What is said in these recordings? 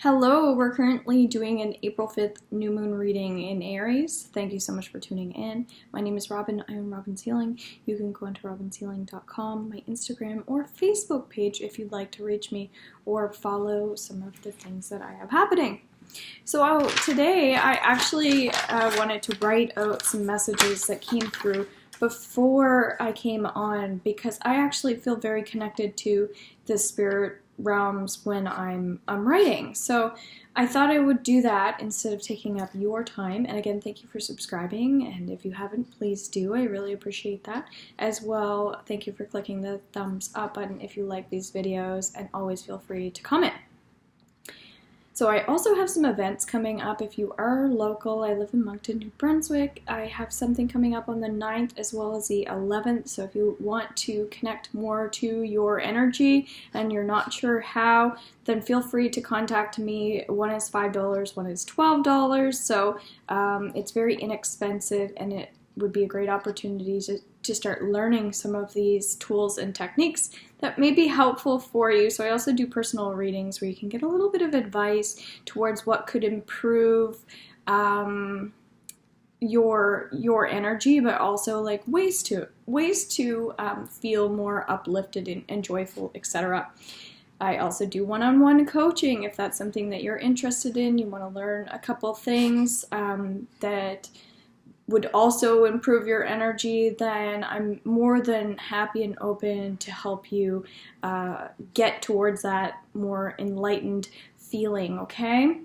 Hello, we're currently doing an April 5th new moon reading in Aries. Thank you so much for tuning in. My name is Robin. I am Robin's Healing. You can go onto robinshealing.com, my Instagram or Facebook page if you'd like to reach me or follow some of the things that I have happening. So today I actually wanted to write out some messages that came through before I came on because I actually feel very connected to the spirit realms when I'm writing. So I thought I would do that instead of taking up your time. And again, thank you for subscribing. And if you haven't, please do. I really appreciate that. As well, thank you for clicking the thumbs up button if you like these videos, and always feel free to comment. So I also have some events coming up if you are local. I live in Moncton, New Brunswick. I have something coming up on the 9th as well as the 11th. So if you want to connect more to your energy and you're not sure how, then feel free to contact me. One is $5, one is $12. So it's very inexpensive, and it would be a great opportunity to start learning some of these tools and techniques that may be helpful for you. So I also do personal readings where you can get a little bit of advice towards what could improve your energy, but also like ways to feel more uplifted and joyful, etc. I also do one-on-one coaching if that's something that you're interested in. You want to learn a couple things that would also improve your energy, then I'm more than happy and open to help you get towards that more enlightened feeling, okay?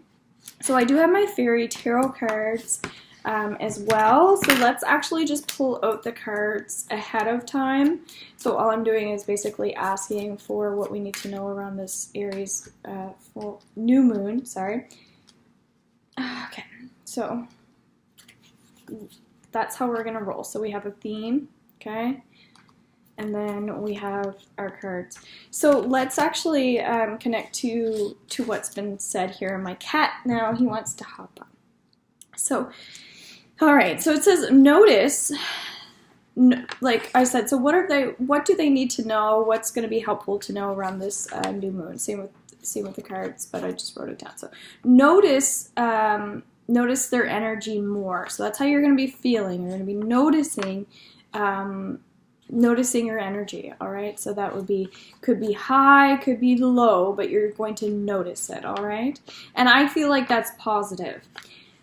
So I do have my fairy tarot cards as well. So let's actually just pull out the cards ahead of time. So all I'm doing is basically asking for what we need to know around this Aries full new moon, sorry. Okay, so that's how we're going to roll. So we have a theme, okay? And then we have our cards. So let's actually connect to what's been said here. My cat now, he wants to hop on. So, all right. So it says notice, like I said, so what do they need to know? What's going to be helpful to know around this new moon? Same with the cards, but I just wrote it down. So notice their energy more. So that's how you're going to be feeling. You're going to be noticing your energy, all right? So that could be high, could be low, but you're going to notice it, all right? And I feel like that's positive.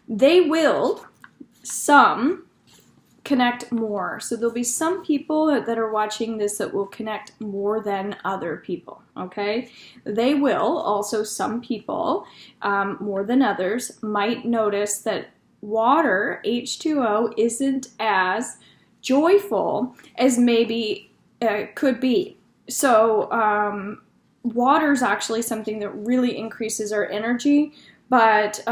They will, some, connect more. So there'll be some people that are watching this that will connect more than other people, okay? They will, also some people, more than others, might notice that water, H2O, isn't as joyful as maybe could be. So water is actually something that really increases our energy, but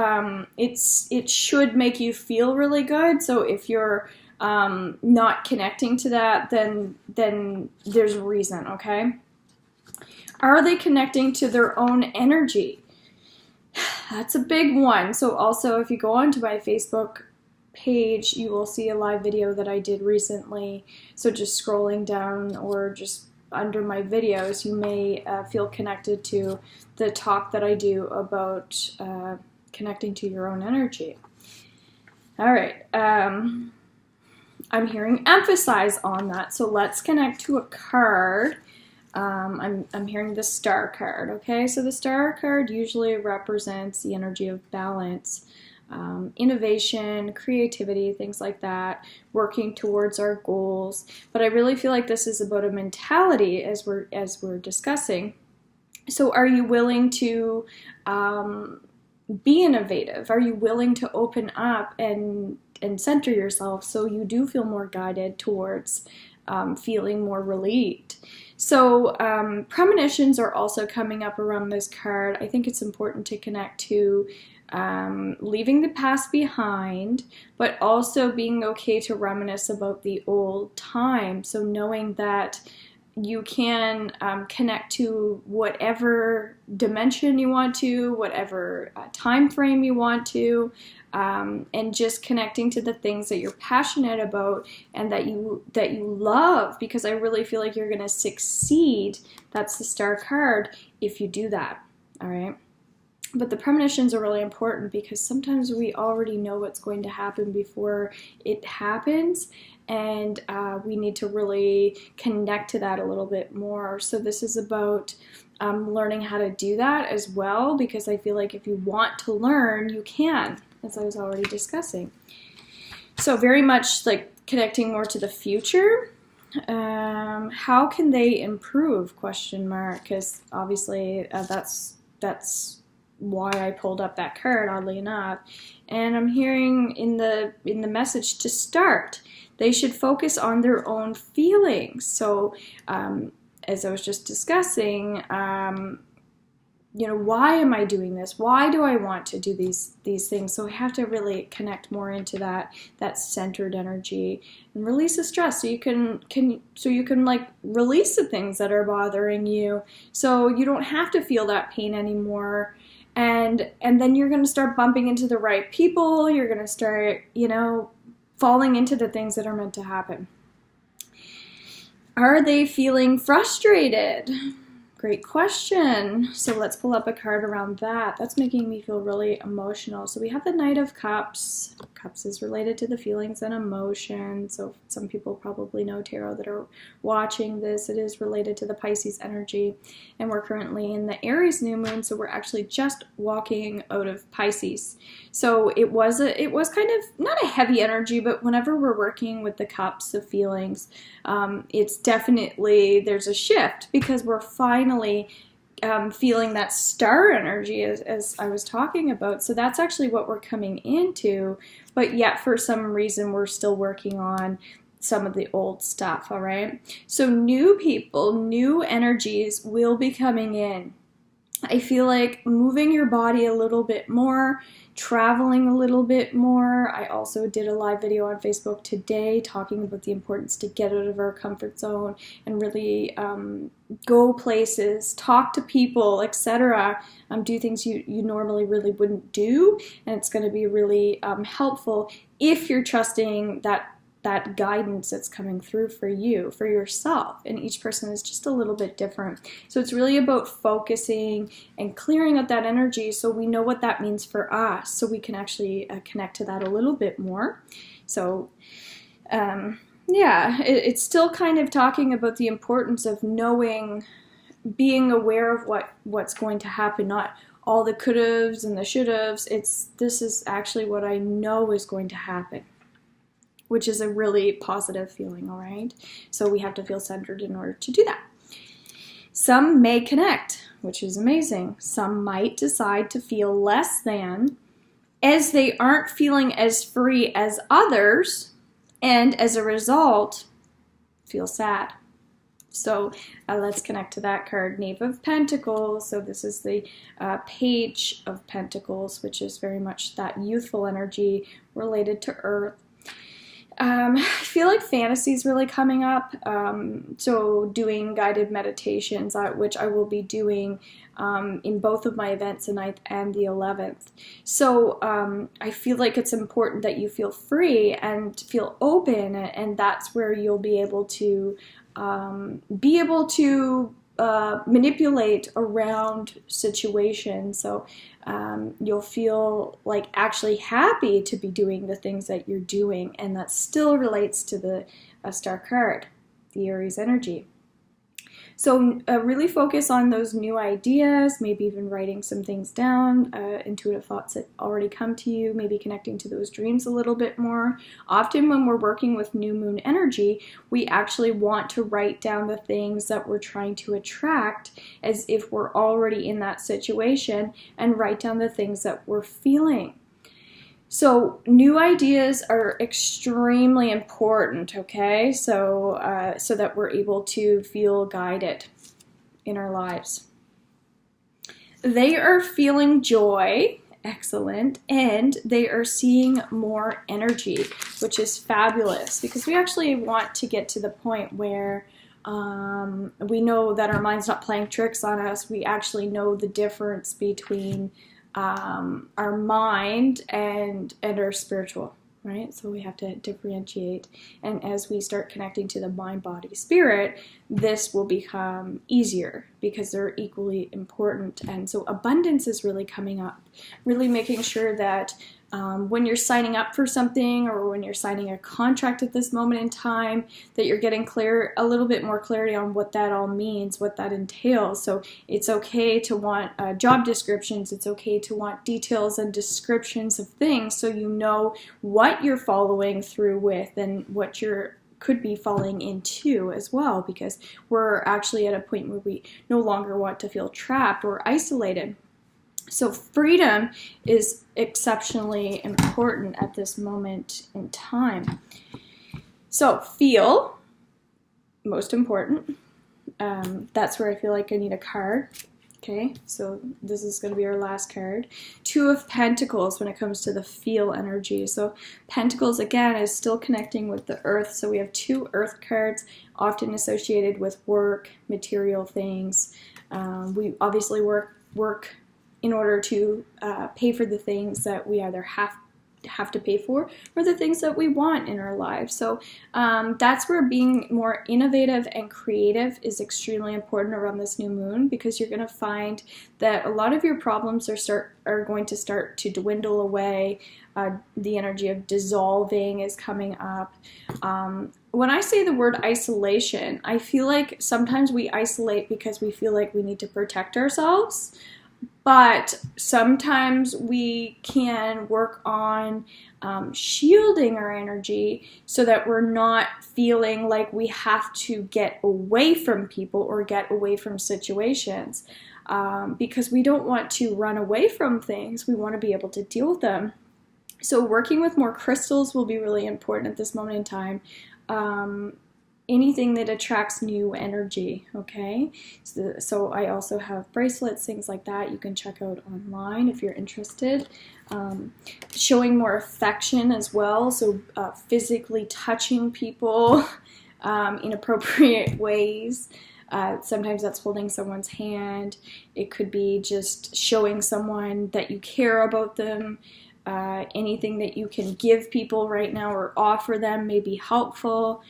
it should make you feel really good. So if you're not connecting to that, then there's a reason, okay? Are they connecting to their own energy? That's a big one. So also, if you go onto my Facebook page, you will see a live video that I did recently. So just scrolling down or just under my videos, you may feel connected to the talk that I do about connecting to your own energy. All right. I'm hearing emphasize on that. So let's connect to a card. I'm hearing the Star card, okay? So the Star card usually represents the energy of balance, innovation, creativity, things like that, working towards our goals. But I really feel like this is about a mentality as we're discussing. So are you willing to be innovative? Are you willing to open up and center yourself so you do feel more guided towards feeling more relieved? So premonitions are also coming up around this card. I think it's important to connect to leaving the past behind, but also being okay to reminisce about the old time. So knowing that you can connect to whatever dimension you want to, whatever time frame you want to, and just connecting to the things that you're passionate about and that you love, because I really feel like you're going to succeed. That's the Star card if you do that. All right. But the premonitions are really important because sometimes we already know what's going to happen before it happens, and we need to really connect to that a little bit more. So this is about learning how to do that as well, because I feel like if you want to learn, you can, as I was already discussing. So very much like connecting more to the future. How can they improve? Question mark. Because obviously that's why I pulled up that card, oddly enough. And I'm hearing in the message to start, they should focus on their own feelings. So as I was just discussing, you know, why am I doing this? Why do I want to do these things? So we have to really connect more into that centered energy and release the stress. So you can like release the things that are bothering you. So you don't have to feel that pain anymore. And then you're going to start bumping into the right people. You're going to start, you know, falling into the things that are meant to happen. Are they feeling frustrated? Great question. So let's pull up a card around that. That's making me feel really emotional. So we have the Knight of Cups. Cups is related to the feelings and emotions. So some people probably know tarot that are watching this. It is related to the Pisces energy. And we're currently in the Aries new moon, so we're actually just walking out of Pisces. So it was kind of not a heavy energy, but whenever we're working with the cups of feelings, it's definitely, there's a shift because we're finally feeling that star energy as I was talking about. So that's actually what we're coming into, but yet for some reason we're still working on some of the old stuff, all right? So new people, new energies will be coming in. I feel like moving your body a little bit more, traveling a little bit more. I also did a live video on Facebook today talking about the importance to get out of our comfort zone and really go places, talk to people, etc. Do things you normally really wouldn't do, and it's going to be really helpful if you're trusting that guidance that's coming through for you, for yourself, and each person is just a little bit different. So it's really about focusing and clearing out that energy so we know what that means for us, so we can actually connect to that a little bit more. So yeah, it's still kind of talking about the importance of knowing, being aware of what's going to happen, not all the could-haves and the should-haves. This is actually what I know is going to happen, which is a really positive feeling, all right? So we have to feel centered in order to do that. Some may connect, which is amazing. Some might decide to feel less than, as they aren't feeling as free as others, and as a result, feel sad. So let's connect to that card, Knave of Pentacles. So this is the Page of Pentacles, which is very much that youthful energy related to Earth. I feel like fantasy is really coming up, so doing guided meditations, which I will be doing in both of my events, the 9th and the 11th. So I feel like it's important that you feel free and feel open, and that's where you'll be able to manipulate around situations. So you'll feel like actually happy to be doing the things that you're doing, and that still relates to the star card, the Aries energy. So really focus on those new ideas, maybe even writing some things down, intuitive thoughts that already come to you, maybe connecting to those dreams a little bit more. Often when we're working with new moon energy, we actually want to write down the things that we're trying to attract as if we're already in that situation, and write down the things that we're feeling. So new ideas are extremely important, okay? So, so that we're able to feel guided in our lives. They are feeling joy, excellent, and they are seeing more energy, which is fabulous, because we actually want to get to the point where we know that our mind's not playing tricks on us. We actually know the difference between our mind and our spiritual, right? So we have to differentiate, and as we start connecting to the mind, body, spirit, this will become easier because they're equally important. And so abundance is really coming up, really making sure that when you're signing up for something or when you're signing a contract at this moment in time, that you're getting a little bit more clarity on what that all means, what that entails. So it's okay to want job descriptions. It's okay to want details and descriptions of things so you know what you're following through with and what you're could be falling into as well, because we're actually at a point where we no longer want to feel trapped or isolated. So freedom is exceptionally important at this moment in time. So feel, most important. That's where I feel like I need a card. Okay, so this is going to be our last card. Two of Pentacles when it comes to the feel energy. So Pentacles, again, is still connecting with the earth. So we have two earth cards, often associated with work, material things. We obviously work in order to pay for the things that we either have to pay for or the things that we want in our lives. So that's where being more innovative and creative is extremely important around this new moon, because you're going to find that a lot of your problems are going to start to dwindle away. The energy of dissolving is coming up. When I say the word isolation, I feel like sometimes we isolate because we feel like we need to protect ourselves. But sometimes we can work on shielding our energy so that we're not feeling like we have to get away from people or get away from situations, because we don't want to run away from things. We want to be able to deal with them. So working with more crystals will be really important at this moment in time. Anything that attracts new energy, okay? So I also have bracelets, things like that you can check out online if you're interested. Showing more affection as well, so physically touching people in appropriate ways. Sometimes that's holding someone's hand. It could be just showing someone that you care about them. Anything that you can give people right now or offer them may be helpful.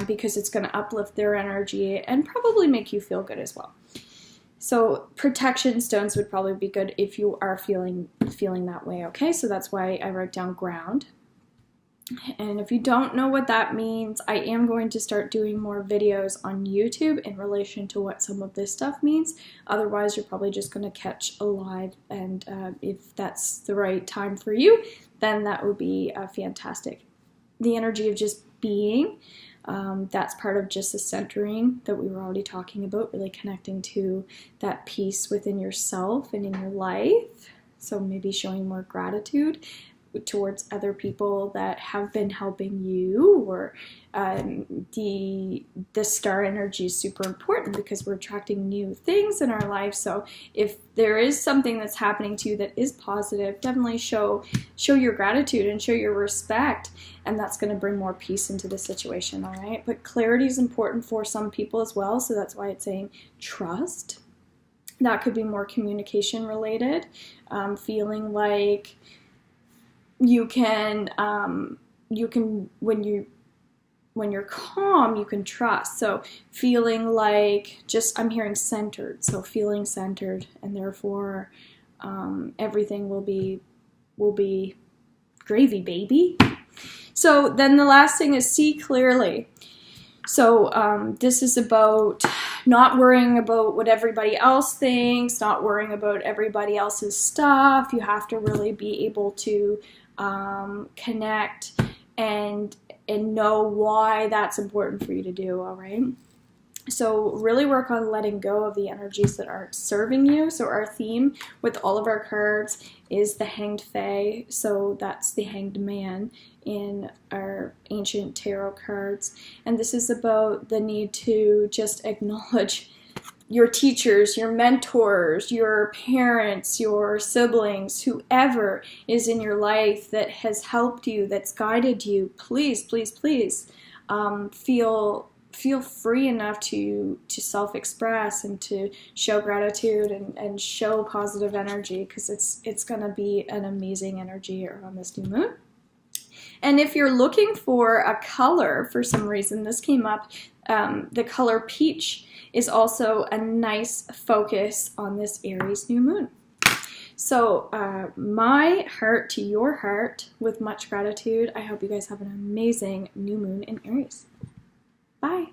Because it's going to uplift their energy and probably make you feel good as well. So protection stones would probably be good if you are feeling that way, okay? So that's why I write down ground. And if you don't know what that means, I am going to start doing more videos on YouTube in relation to what some of this stuff means. Otherwise, you're probably just going to catch a live, and if that's the right time for you, then that would be fantastic. The energy of just being, that's part of just the centering that we were already talking about, really connecting to that peace within yourself and in your life. So maybe showing more gratitude towards other people that have been helping you, or the star energy is super important because we're attracting new things in our life. So if there is something that's happening to you that is positive, definitely show your gratitude and show your respect, and that's going to bring more peace into the situation, all right? But clarity is important for some people as well, so that's why it's saying trust. That could be more communication related, feeling like you can when you're calm, you can trust. So feeling like I'm hearing centered. So feeling centered, and therefore everything will be gravy, baby. So then the last thing is see clearly. So this is about not worrying about what everybody else thinks, not worrying about everybody else's stuff. You have to really be able to connect and know why that's important for you to do, all right? So really work on letting go of the energies that aren't serving you. So our theme with all of our cards is the Hanged Fae. So that's the Hanged Man in our ancient tarot cards. And this is about the need to just acknowledge your teachers, your mentors, your parents, your siblings, whoever is in your life that has helped you, that's guided you. Please, please, please feel free enough to self-express and to show gratitude and show positive energy, because it's going to be an amazing energy around this new moon. And if you're looking for a color, for some reason, this came up, the color peach is also a nice focus on this Aries new moon. So my heart to your heart with much gratitude. I hope you guys have an amazing new moon in Aries. Bye.